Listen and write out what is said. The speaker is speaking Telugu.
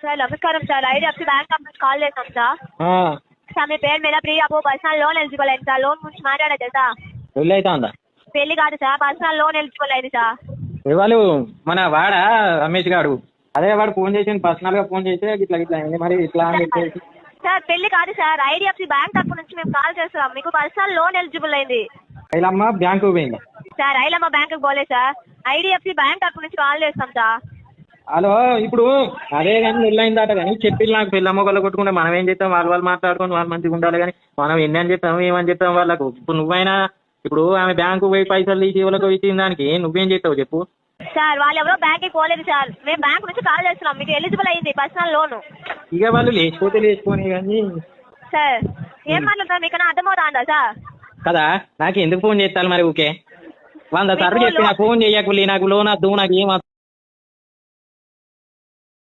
సార్ నమస్కారం సార్, ఐడిఎఫ్సి బ్యాంక్ నుంచి కాల్ చేస్తాం సార్. సార్ మీ పేరు మీద ప్రీ అప్పు పర్సనల్ లోన్ ఎలిజిబుల్ అయింది సార్. లోన్ గురించి మాట్లాడేది సార్. పెళ్ళి అయితే ఉందా? పెళ్లి కాదు సార్, పర్సనల్ లోన్ ఎలిజిబుల్ అయింది సార్. ఇవాళ మన వాడా రమేష్ గారు, అదే వాడు ఫోన్ చేసి పర్సనల్ గా ఫోన్ చేసి ఇట్లా ఇట్లా అయింది మరి ఇట్లా అని చెప్పేసి. సార్ పెళ్లి కాదు సార్, ఐడిఎఫ్సి బ్యాంక్ తరపు నుంచి మేము కాల్ చేస్తున్నాం. మీకు పర్సనల్ లోన్ ఎలిజిబుల్ అయింది. ఐలమ్మ బ్యాంకు పోయిందా సార్? ఐలమ్మ బ్యాంకుకి పోలేదు సార్, ఐడిఎఫ్సి బ్యాంక్ తరపు నుంచి కాల్ చేస్తాం సార్. హలో, ఇప్పుడు అదే కానీ పెళ్ళయిందట కానీ చెప్పి నాకు పెళ్ళమ్మ ఒకళ్ళు కొట్టుకుంటే మనం ఏం చేస్తాం? వాళ్ళు మాట్లాడుకొని వాళ్ళు మంచిగా ఉండాలి కానీ మనం ఎన్ని అని చెప్తాం ఏమని చెప్తాం వాళ్ళకు? ఇప్పుడు నువ్వైనా ఇప్పుడు ఆమె బ్యాంకు పోయి పైసలు తీసి వాళ్ళకు ఇచ్చిన దానికి నువ్వేం చేస్తావు చెప్పు? సార్ వాళ్ళు ఎవరో బ్యాంక్కి పోలేదు సార్, మేము బ్యాంక్ నుంచి కాల్ చేస్తున్నాం. మీకు ఎలిజిబుల్ అయింది పర్సనల్ లోను. ఇక వాళ్ళు లేచిపోతే లేచిపోయి కానీ సార్ ఏం మాట్లాడతారు మీకు అర్థమవుతుందా సార్? కదా, నాకు ఎందుకు ఫోన్ చేస్తారు మరి? ఓకే 100 సార్లు చెప్పి నాకు ఫోన్ చేయకులే, నాకు లోన్ వద్దు, నాకు ఏం